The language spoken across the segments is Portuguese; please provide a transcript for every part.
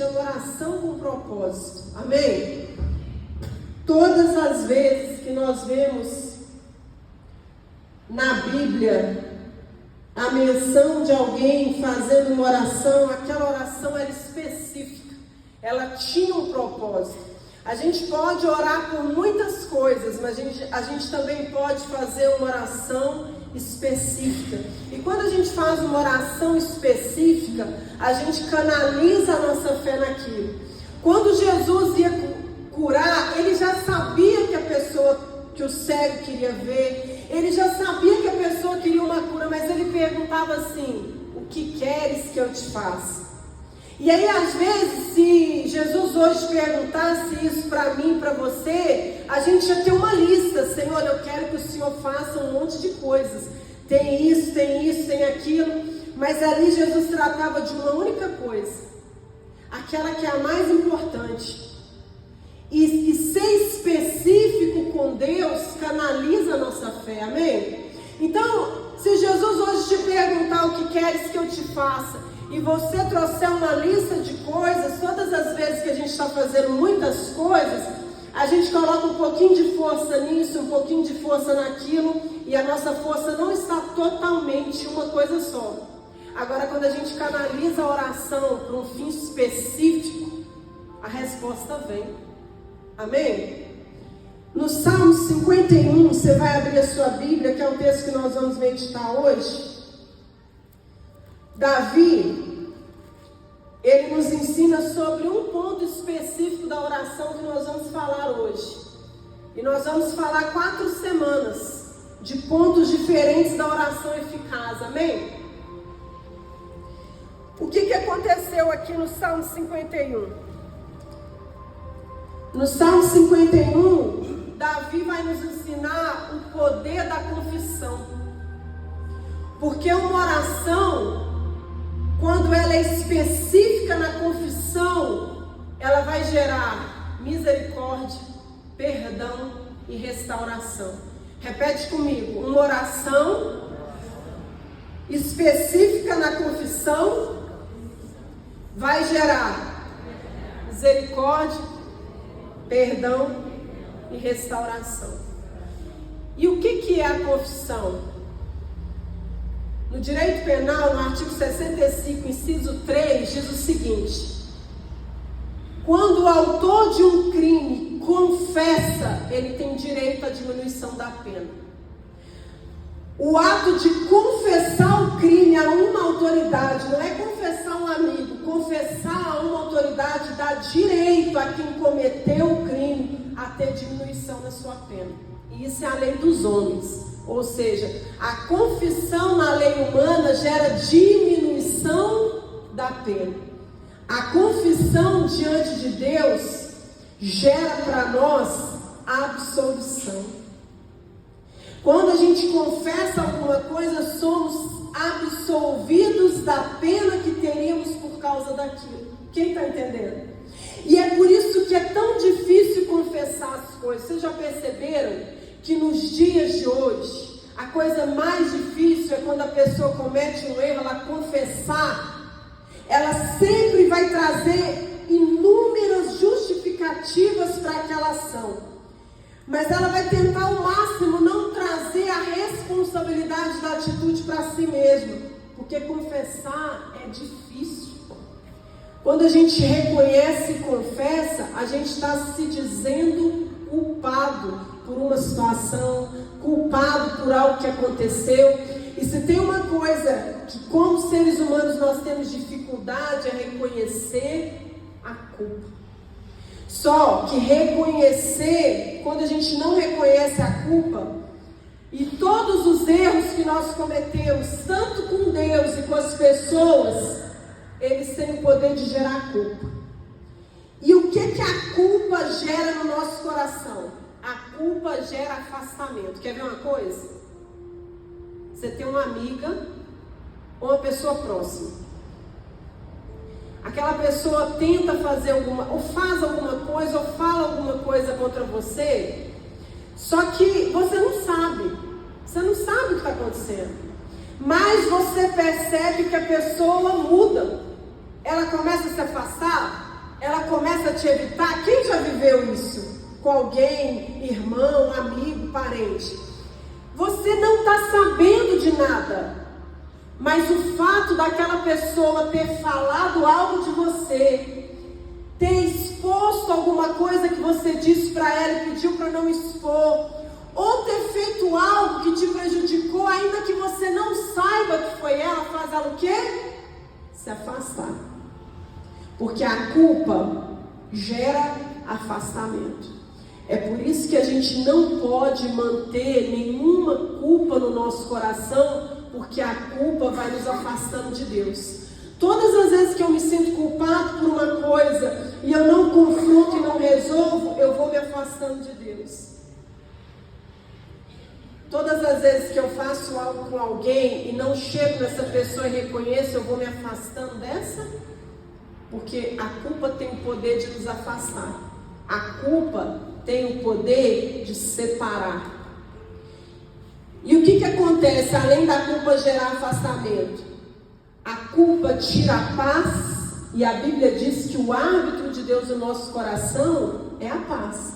chama oração com propósito. Amém? Todas as vezes que nós vemos na Bíblia a menção de alguém fazendo uma oração, aquela oração era específica, ela tinha um propósito. A gente pode orar por muitas coisas, mas a gente também pode fazer uma oração específica. E quando a gente faz uma oração específica, a gente canaliza a nossa fé naquilo. Quando Jesus ia curar, ele já sabia que o cego queria ver, ele já sabia que a pessoa queria uma cura, mas ele perguntava assim: o que queres que eu te faça? E aí, às vezes, se Jesus hoje perguntasse isso para mim, para você, a gente já tem uma lista. Senhor, eu quero que o Senhor faça um monte de coisas. Tem isso, tem aquilo. Mas ali Jesus tratava de uma única coisa, aquela que é a mais importante. E ser específico com Deus canaliza a nossa fé, amém? Então, se Jesus hoje te perguntar o que queres que eu te faça, e você trouxer uma lista de coisas, todas as vezes que a gente está fazendo muitas coisas, a gente coloca um pouquinho de força nisso, um pouquinho de força naquilo, e a nossa força não está totalmente uma coisa só. Agora, quando a gente canaliza a oração para um fim específico, a resposta vem. Amém? No Salmo 51, você vai abrir a sua Bíblia, que é o texto que nós vamos meditar hoje. Davi, ele nos ensina sobre um ponto específico da oração que nós vamos falar hoje. E nós vamos falar 4 semanas de pontos diferentes da oração eficaz, amém? O que aconteceu aqui no Salmo 51? No Salmo 51, Davi vai nos ensinar o poder da confissão. Porque uma oração, quando ela é específica na confissão, ela vai gerar misericórdia, perdão e restauração. Repete comigo: uma oração específica na confissão vai gerar misericórdia, perdão e restauração. E o que é a confissão? No direito penal, no artigo 65, inciso 3, diz o seguinte: quando o autor de um crime confessa, ele tem direito à diminuição da pena. O ato de confessar o crime a uma autoridade, não é confessar um amigo, confessar a uma autoridade dá direito a quem cometeu o crime a ter diminuição na sua pena. E isso é a lei dos homens. Ou seja, a confissão na lei humana gera diminuição da pena. A confissão diante de Deus gera para nós absolvição. Quando a gente confessa alguma coisa, somos absolvidos da pena que teríamos por causa daquilo. Quem está entendendo? E é por isso que é tão difícil confessar as coisas. Vocês já perceberam que nos dias de hoje, a coisa mais difícil é quando a pessoa comete um erro, ela confessar, ela sempre vai trazer inúmeras justificativas para aquela ação, mas ela vai tentar ao máximo não trazer a responsabilidade da atitude para si mesma, porque confessar é difícil. Quando a gente reconhece e confessa, a gente está se dizendo culpado por uma situação, culpado por algo que aconteceu. E se tem uma coisa que como seres humanos nós temos dificuldade, é reconhecer a culpa. Só que reconhecer, quando a gente não reconhece a culpa, e todos os erros que nós cometemos, tanto com Deus e com as pessoas, eles têm o poder de gerar culpa. E o que a culpa gera no nosso coração? A culpa gera afastamento. Quer ver uma coisa? Você tem uma amiga ou uma pessoa próxima. Aquela pessoa tenta fazer ou faz alguma coisa, ou fala alguma coisa contra você, só que você não sabe. Você não sabe o que está acontecendo. Mas você percebe que a pessoa muda. Ela começa a se afastar. ela começa a te evitar. Quem já viveu isso? Com alguém, irmão, amigo, parente. Você não está sabendo de nada, mas o fato daquela pessoa ter falado algo de você, ter exposto alguma coisa que você disse para ela e pediu para não expor, ou ter feito algo que te prejudicou, ainda que você não saiba que foi ela, faz ela o quê? Se afastar. Porque a culpa gera afastamento. É por isso que a gente não pode manter nenhuma culpa no nosso coração, porque a culpa vai nos afastando de Deus. Todas as vezes que eu me sinto culpado por uma coisa e eu não confronto e não resolvo, eu vou me afastando de Deus. Todas as vezes que eu faço algo com alguém e não chego nessa pessoa e reconheço, eu vou me afastando dessa, porque a culpa tem o poder de nos afastar. A culpa tem o poder de separar. E o que acontece além da culpa gerar afastamento? A culpa tira a paz, e a Bíblia diz que o árbitro de Deus no nosso coração é a paz.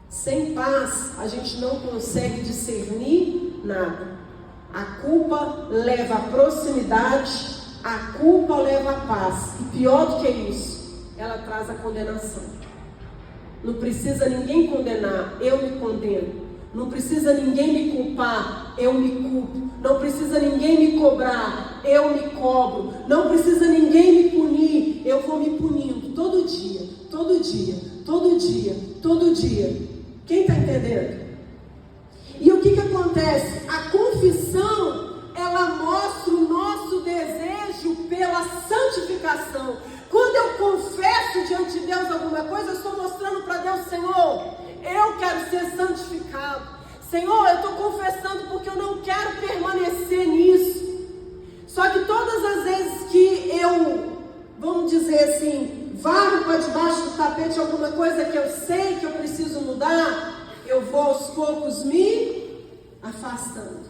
Sem paz, a gente não consegue discernir nada. A culpa leva à proximidade, a culpa leva à paz. E pior do que isso, ela traz a condenação. Não precisa ninguém condenar, eu me condeno. Não precisa ninguém me culpar, eu me culpo. Não precisa ninguém me cobrar, eu me cobro. Não precisa ninguém me punir, eu vou me punindo todo dia, todo dia, todo dia, todo dia. Quem está entendendo? E o que acontece? A confissão, ela mostra o nosso desejo pela santificação. Quando eu confesso diante de Deus alguma coisa, eu estou mostrando para Deus: Senhor, eu quero ser santificado. Senhor, eu estou confessando porque eu não quero permanecer nisso. Só que todas as vezes que eu, vamos dizer assim, varro para debaixo do tapete alguma coisa que eu sei que eu preciso mudar, eu vou aos poucos me afastando.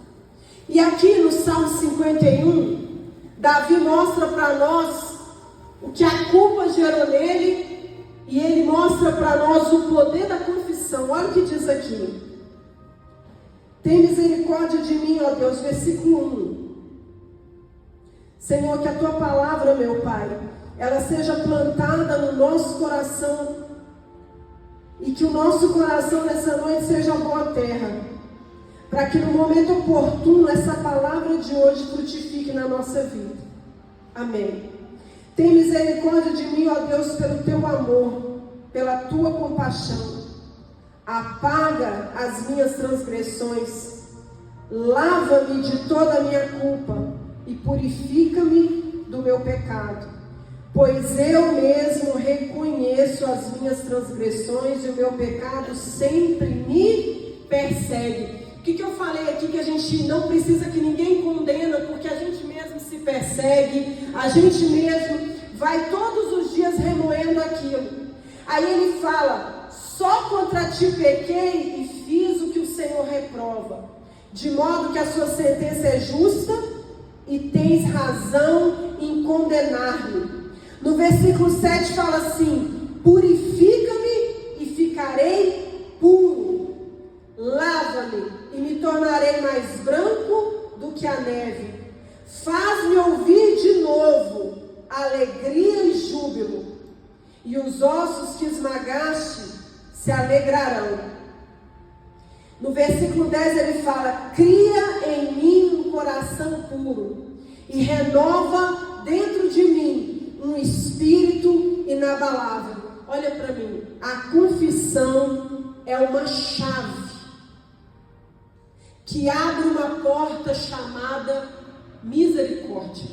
E aqui no Salmo 51, Davi mostra para nós o que a culpa gerou nele, e ele mostra para nós o poder da confissão. Olha o que diz aqui: tem misericórdia de mim, ó Deus, versículo 1. Senhor, que a tua palavra, meu Pai, ela seja plantada no nosso coração, e que o nosso coração nessa noite seja boa terra, para que no momento oportuno essa palavra de hoje frutifique na nossa vida. Amém. Tem misericórdia de mim, ó Deus, pelo teu amor, pela tua compaixão. Apaga as minhas transgressões, lava-me de toda a minha culpa e purifica-me do meu pecado. Pois eu mesmo reconheço as minhas transgressões e o meu pecado sempre me persegue. O que eu falei aqui? Que a gente não precisa que ninguém condena, porque a gente mesmo se persegue, a gente mesmo vai todos os dias remoendo aquilo. Aí ele fala: só contra ti pequei e fiz o que o Senhor reprova, de modo que a sua sentença é justa e tens razão em condenar-me. No versículo 7 fala assim: purifica-me e ficarei puro. Lava-me e me tornarei mais branco do que a neve. Faz-me ouvir de novo alegria e júbilo, e os ossos que esmagaste se alegrarão. No versículo 10 ele fala: cria em mim um coração puro e renova dentro de mim um espírito inabalável. Olha para mim, a confissão é uma chave que abre uma porta chamada misericórdia.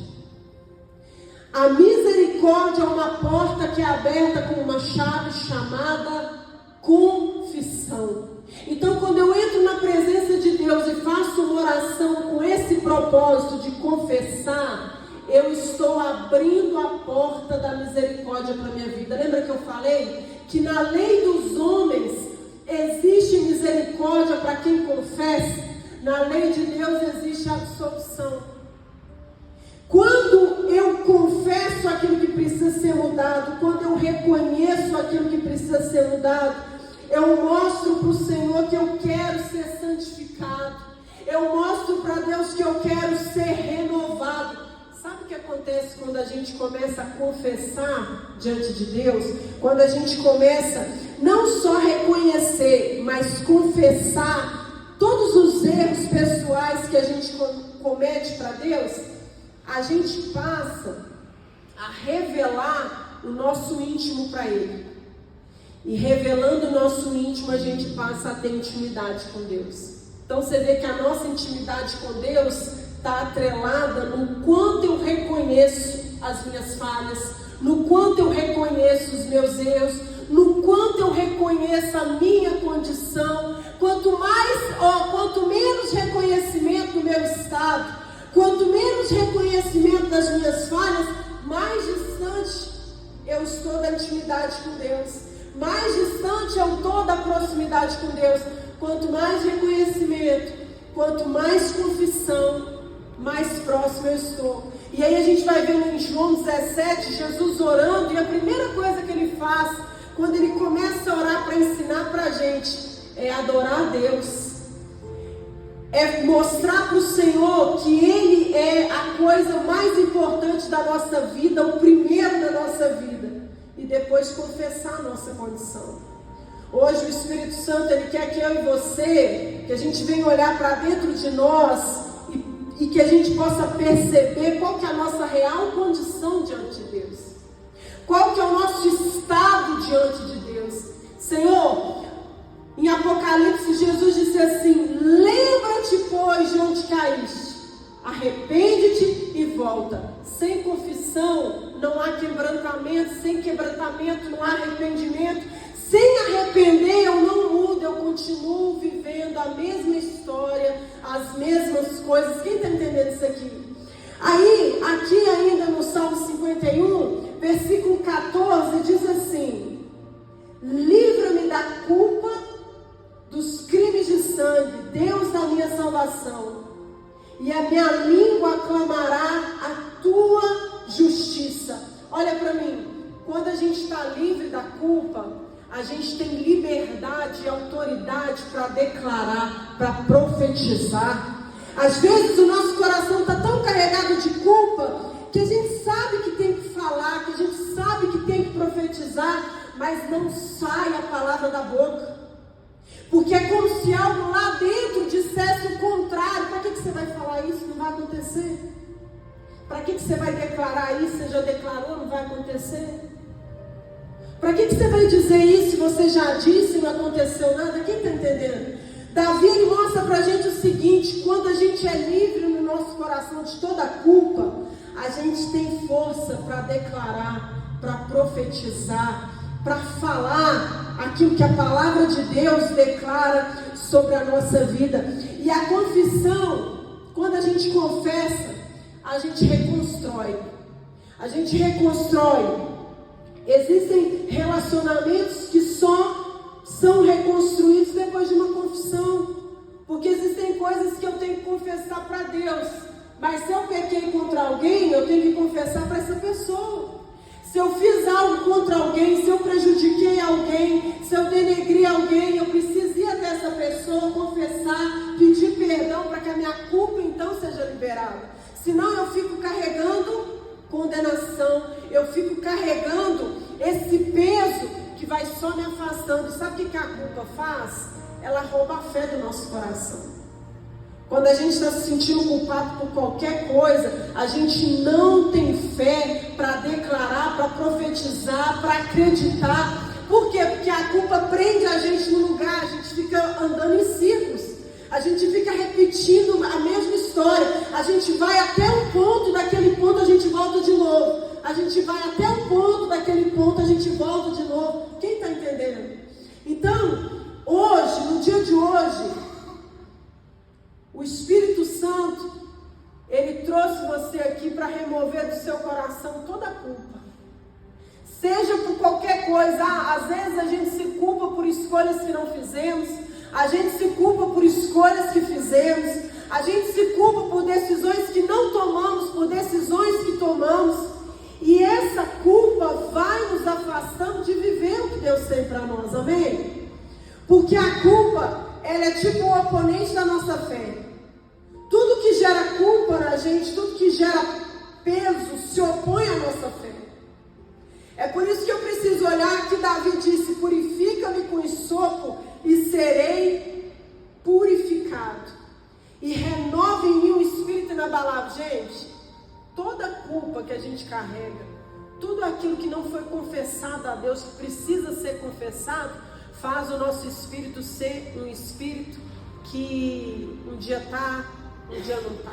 A misericórdia é uma porta que é aberta com uma chave chamada confissão. Então, quando eu entro na presença de Deus e faço uma oração com esse propósito de confessar, eu estou abrindo a porta da misericórdia para a minha vida. Lembra que eu falei que na lei dos homens existe misericórdia para quem confessa? Na lei de Deus existe absolução. Quando eu confesso aquilo que precisa ser mudado, quando eu reconheço aquilo que precisa ser mudado, eu mostro para o Senhor que eu quero ser santificado. Eu mostro para Deus que eu quero ser renovado. Sabe o que acontece quando a gente começa a confessar diante de Deus? Quando a gente começa não só reconhecer, mas confessar todos os erros pessoais que a gente comete para Deus, a gente passa a revelar o nosso íntimo para Ele. E revelando o nosso íntimo, a gente passa a ter intimidade com Deus. Então você vê que a nossa intimidade com Deus está atrelada no quanto eu reconheço as minhas falhas, no quanto eu reconheço os meus erros, no quanto eu reconheço a minha condição. Quanto menos reconhecimento do meu estado, quanto menos reconhecimento das minhas falhas, mais distante eu estou da intimidade com Deus, mais distante eu estou da proximidade com Deus. Quanto mais reconhecimento, quanto mais confissão, mais próximo eu estou. E aí a gente vai ver em João 17, Jesus orando, e a primeira coisa que ele faz, quando ele começa a orar para ensinar para a gente, é adorar a Deus. É mostrar para o Senhor que Ele é a coisa mais importante da nossa vida, o primeiro da nossa vida. E depois confessar a nossa condição. Hoje o Espírito Santo, Ele quer que eu e você, que a gente venha olhar para dentro de nós e que a gente possa perceber qual que é a nossa real condição diante de Deus. Qual que é o nosso estado diante de Deus. Senhor, em Apocalipse, Jesus disse assim: lembra-te, pois, de onde caíste, arrepende-te e volta. Sem confissão não há quebrantamento, sem quebrantamento não há arrependimento. Sem arrepender eu não mudo, eu continuo vivendo a mesma história, as mesmas coisas. Quem está entendendo isso aqui? Aí, aqui ainda no Salmo 51, versículo 14, diz assim: livra-me da culpa dos crimes de sangue, Deus da minha salvação, e a minha língua clamará a tua justiça. Olha para mim, quando a gente está livre da culpa, a gente tem liberdade e autoridade para declarar, para profetizar. Às vezes o nosso coração está tão carregado de culpa que a gente sabe que tem que falar, que a gente sabe que tem que profetizar, mas não sai a palavra da boca. Porque é como se algo lá dentro dissesse o contrário. Para que você vai falar isso? Não vai acontecer. Para que você vai declarar isso? Você já declarou, não vai acontecer. Para que você vai dizer isso se você já disse e não aconteceu nada? Quem está entendendo? Davi, ele mostra para a gente o seguinte: quando a gente é livre no nosso coração de toda a culpa, a gente tem força para declarar, para profetizar, para falar aquilo que a palavra de Deus declara sobre a nossa vida. E a confissão, quando a gente confessa, a gente reconstrói. A gente reconstrói. Existem relacionamentos que só são reconstruídos depois de uma confissão. Porque existem coisas que eu tenho que confessar para Deus. Mas se eu pequei contra alguém, eu tenho que confessar para essa pessoa. Se eu fiz algo contra alguém, se eu prejudiquei alguém, se eu denegri alguém, eu preciso ir até essa pessoa, confessar, pedir perdão para que a minha culpa então seja liberada. Senão eu fico carregando condenação, eu fico carregando esse peso que vai só me afastando. Sabe o que a culpa faz? Ela rouba a fé do nosso coração. Quando a gente está se sentindo culpado por qualquer coisa, a gente não tem fé para declarar, para profetizar, para acreditar. Por quê? Porque a culpa prende a gente no lugar, a gente fica andando em círculos. A gente fica repetindo a mesma história. A gente vai até um ponto, daquele ponto a gente volta de novo. A gente vai até um ponto, daquele ponto a gente volta de novo. Quem está entendendo? Então, hoje, no dia de hoje, o Espírito Santo, Ele trouxe você aqui para remover do seu coração toda a culpa. Seja por qualquer coisa. Às vezes a gente se culpa por escolhas que não fizemos. A gente se culpa por escolhas que fizemos. A gente se culpa por decisões que não tomamos, por decisões que tomamos. E essa afastando de viver o que Deus tem para nós, amém? Porque a culpa, ela é tipo o oponente da nossa fé. Tudo que gera culpa na gente, tudo que gera peso, se opõe à nossa fé. É por isso que eu preciso olhar que Davi disse: purifica-me com esopo e serei purificado. E renova em mim o espírito inabalável. Gente, toda culpa que a gente carrega, tudo aquilo que não foi confessado a Deus, que precisa ser confessado, faz o nosso espírito ser um espírito que um dia está, um dia não está.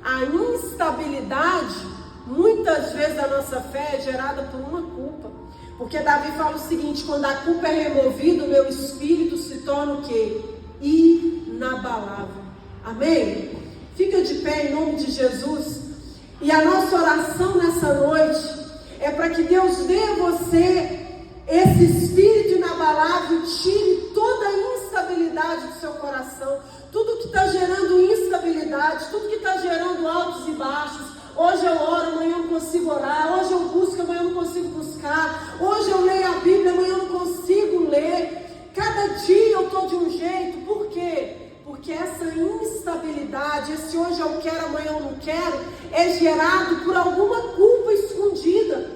A instabilidade, muitas vezes, da nossa fé é gerada por uma culpa. Porque Davi fala o seguinte: quando a culpa é removida, o meu espírito se torna o quê? Inabalável. Amém? Fica de pé em nome de Jesus. E a nossa oração nessa noite é para que Deus dê a você esse espírito inabalável, tire toda a instabilidade do seu coração, tudo que está gerando instabilidade, tudo que está gerando altos e baixos. Hoje eu oro, amanhã eu não consigo orar. Hoje eu busco, amanhã eu não consigo buscar. Hoje eu leio a Bíblia, amanhã eu não consigo ler. Cada dia eu estou de um jeito. Por quê? Porque essa instabilidade, esse hoje eu quero, amanhã eu não quero, é gerado por alguma culpa escondida.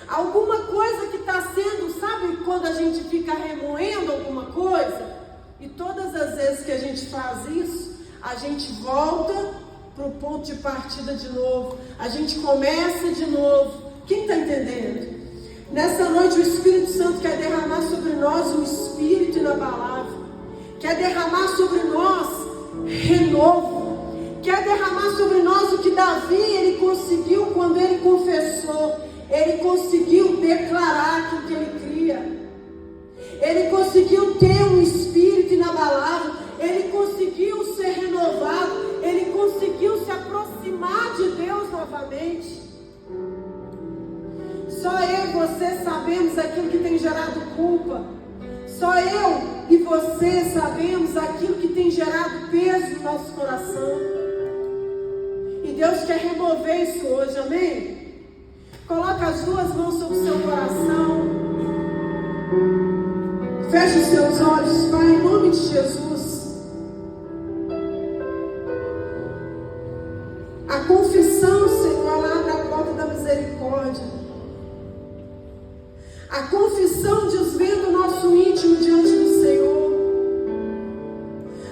Alguma coisa que está sendo, sabe quando a gente fica remoendo alguma coisa? E todas as vezes que a gente faz isso, a gente volta para o ponto de partida de novo. A gente começa de novo. Quem está entendendo? Nessa noite o Espírito Santo quer derramar sobre nós um espírito inabalável. Quer derramar sobre nós renovo. Quer derramar sobre nós o que Davi ele conseguiu quando ele confessou. Ele conseguiu declarar aquilo que ele cria. Ele conseguiu ter um espírito inabalável. Ele conseguiu ser renovado. Ele conseguiu se aproximar de Deus novamente. Só eu e você sabemos aquilo que tem gerado culpa. Só eu e você sabemos aquilo que tem gerado peso no nosso coração. E Deus quer remover isso hoje, amém? Coloca as duas mãos sobre o seu coração. Feche os seus olhos, Pai, em nome de Jesus. A confissão, Senhor, ela abre a porta da misericórdia. A confissão desvenda o nosso íntimo diante do Senhor.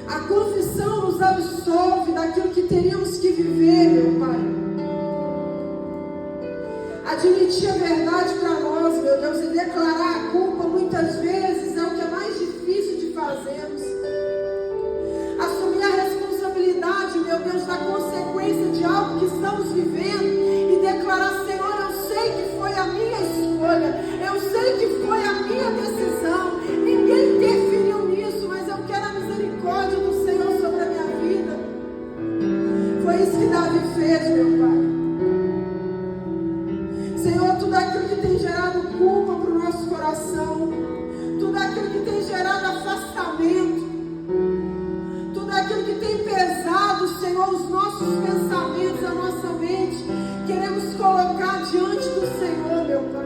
A confissão nos absolve daquilo que teríamos que viver, meu Pai. Admitir a verdade para nós, meu Deus, e declarar a culpa muitas vezes é o que é mais difícil de fazermos. Assumir a responsabilidade, meu Deus, da consequência de algo que estamos vivendo e declarar: Senhor, eu sei que foi a minha escolha, eu sei que foi a minha decisão, ninguém interferiu nisso, mas eu quero a misericórdia do Senhor sobre a minha vida. Foi isso que Davi fez, meu Pai. Senhor, tudo aquilo que tem gerado culpa para o nosso coração, tudo aquilo que tem gerado afastamento, tudo aquilo que tem pesado, Senhor, os nossos pensamentos, a nossa mente, queremos colocar diante do Senhor, meu Pai.